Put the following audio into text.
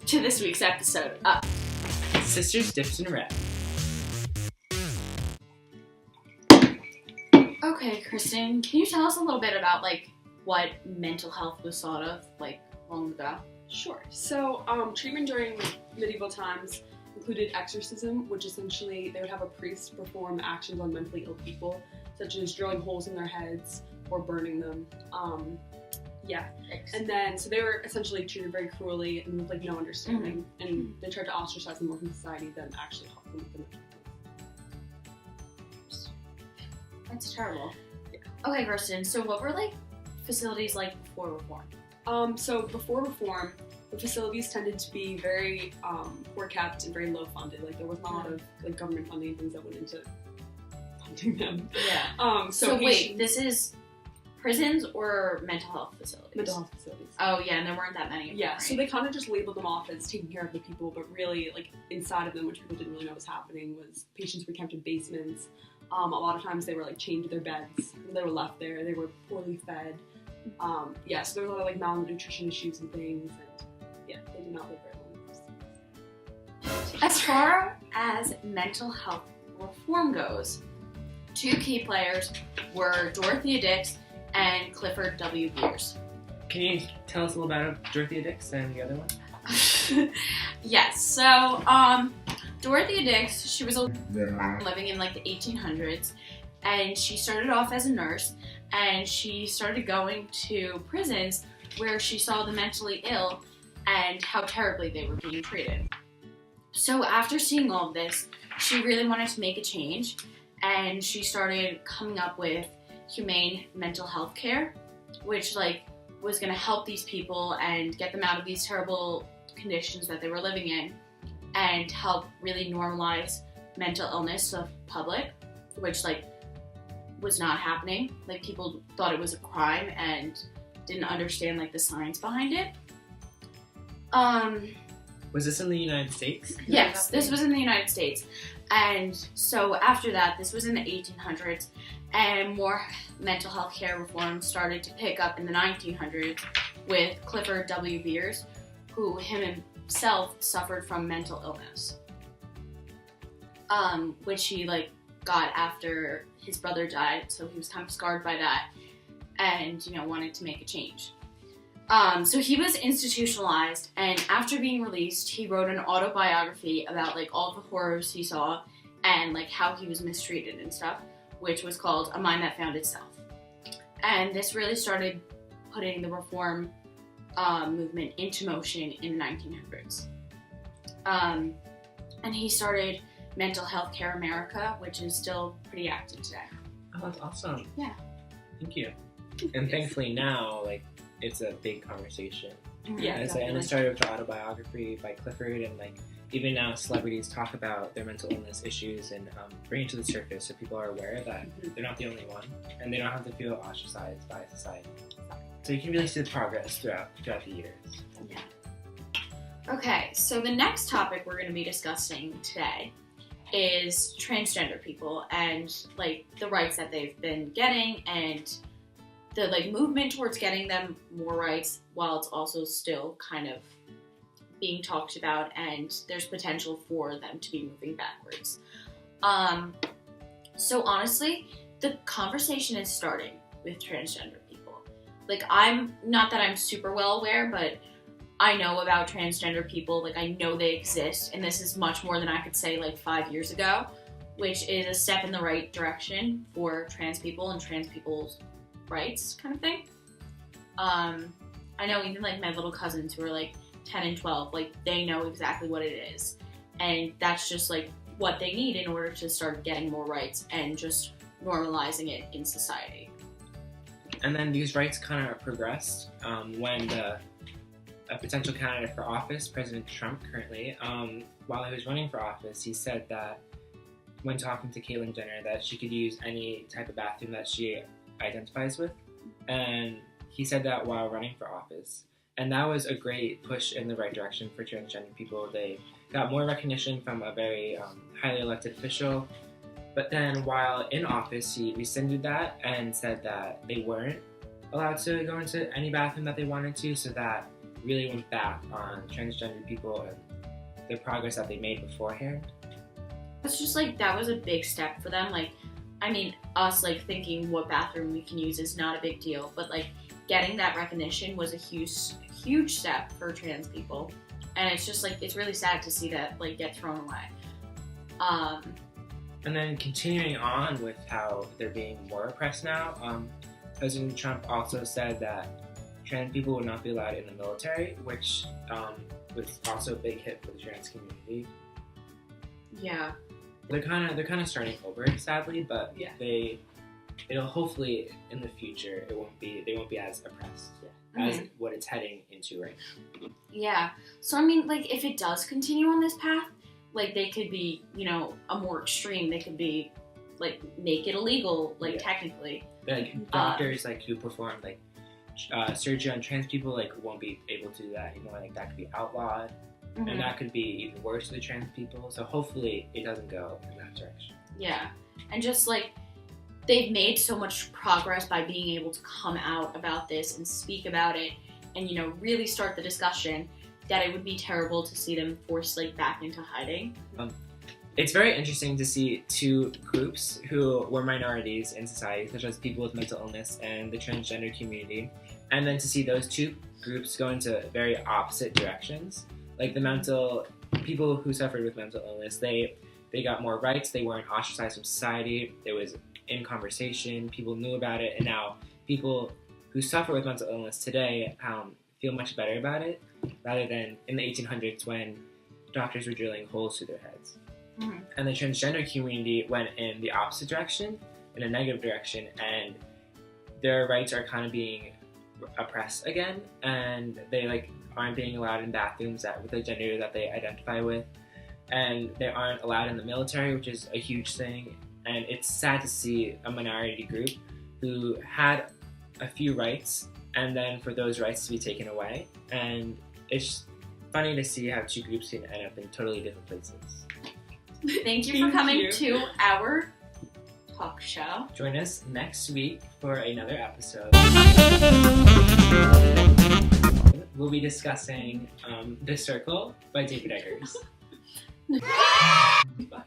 to this week's episode. Sisters Dips in Red. Okay, Kristyn, can you tell us a little bit about, like, what mental health was thought of, like, long ago? Sure. So, treatment during medieval times included exorcism, which essentially they would have a priest perform actions on mentally ill people, such as drilling holes in their heads or burning them. And then, so they were essentially treated very cruelly and with, like, no understanding, and they tried to ostracize them more from society than actually help them with the mental health. That's terrible. Yeah. Okay, Kristyn, so what were, like, facilities like before Reform? So before Reform, the facilities tended to be very poor kept and very low funded. Like, there was not a lot of, like, government funding and things that went into funding them. Yeah. So wait, this is prisons or mental health facilities? Mental health facilities. Oh yeah, and there weren't that many of them, Yeah, right? so they kind of just labeled them off as taking care of the people, but really, like, inside of them, which people didn't really know was happening, was patients were kept in basements. A lot of times they were, like, chained to their beds. They were left there. They were poorly fed. So there were a lot of, like, malnutrition issues and things, and yeah, they did not live very long. As far as mental health reform goes, two key players were Dorothea Dix and Clifford W. Beers. Can you tell us a little about Dorothea Dix and the other one? Yes, so Dorothea Dix, she was living in, like, the 1800s, and she started off as a nurse, and she started going to prisons where she saw the mentally ill and how terribly they were being treated. So after seeing all of this, she really wanted to make a change, and she started coming up with humane mental health care, which, like, was going to help these people and get them out of these terrible conditions that they were living in, and help really normalize mental illness to the public, which, like, was not happening. Like, people thought it was a crime and didn't understand, like, the science behind it. Was this in the United States? Yes, this was in the United States. And so after that, this was in the 1800s, and more mental health care reform started to pick up in the 1900s with Clifford W. Beers, who himself suffered from mental illness, which he, like, got after his brother died, so he was kind of scarred by that, and, you know, wanted to make a change. So he was institutionalized, and after being released, he wrote an autobiography about, like, all the horrors he saw and, like, how he was mistreated and stuff, which was called A Mind That Found Itself. And this really started putting the reform movement into motion in the 1900s. And he started Mental Health Care America, which is still pretty active today. Oh, that's awesome. Yeah. Thank you. And thankfully now, like, it's a big conversation. Yeah, And it started with the autobiography by Clifford, and, like, even now celebrities talk about their mental illness issues and bring it to the surface so people are aware that they're not the only one, and they don't have to feel ostracized by society. So you can really see the progress throughout the years. Yeah. Okay, so the next topic we're going to be discussing today is transgender people and, like, the rights that they've been getting and the, like, movement towards getting them more rights, while it's also still kind of being talked about, and there's potential for them to be moving backwards. So honestly, the conversation is starting with transgender people. Like, I'm not that I'm super well aware, but I know about transgender people. Like, I know they exist, and this is much more than I could say, like, 5 years ago, which is a step in the right direction for trans people and trans people's rights, kind of thing. I know even, like, my little cousins who are, like, 10 and 12, like, they know exactly what it is, and that's just, like, what they need in order to start getting more rights and just normalizing it in society. And then these rights kind of progressed when a potential candidate for office, President Trump currently, while he was running for office, he said that when talking to Caitlyn Jenner that she could use any type of bathroom that she identifies with, and he said that while running for office, and that was a great push in the right direction for transgender people. They got more recognition from a very highly elected official, but then while in office he rescinded that and said that they weren't allowed to go into any bathroom that they wanted to, so that really went back on transgender people and the progress that they made beforehand. It's just like that was a big step for them. Like, I mean, us like thinking what bathroom we can use is not a big deal, but like getting that recognition was a huge step for trans people. And it's just like, it's really sad to see that like get thrown away. And then continuing on with how they're being more oppressed now, President Trump also said that trans people would not be allowed in the military, which was also a big hit for the trans community. Yeah. They're kind of starting over, sadly, but Yeah. it'll hopefully in the future they won't be as oppressed as what it's heading into right now. Yeah. So I mean, like if it does continue on this path, like they could be, a more extreme. They could be like make it illegal, like technically. Like doctors who perform surgery on trans people won't be able to do that anymore. Like that could be outlawed. Mm-hmm. And that could be even worse for the trans people. So hopefully it doesn't go in that direction. Yeah. And just like they've made so much progress by being able to come out about this and speak about it and, really start the discussion, that it would be terrible to see them forced back into hiding. It's very interesting to see two groups who were minorities in society, such as people with mental illness and the transgender community, and then to see those two groups go into very opposite directions. Like the people who suffered with mental illness, they got more rights, they weren't ostracized from society, it was in conversation, people knew about it, and now people who suffer with mental illness today feel much better about it, rather than in the 1800s when doctors were drilling holes through their heads. Mm-hmm. And the transgender community went in the opposite direction, in a negative direction, and their rights are kind of being oppressed again, and they aren't being allowed in bathrooms with the gender that they identify with, and they aren't allowed in the military, which is a huge thing. And it's sad to see a minority group who had a few rights and then for those rights to be taken away. And it's funny to see how two groups can end up in totally different places. Thank you for coming to our talk show. Join us next week for another episode. We'll be discussing The Circle by David Eggers. Bye.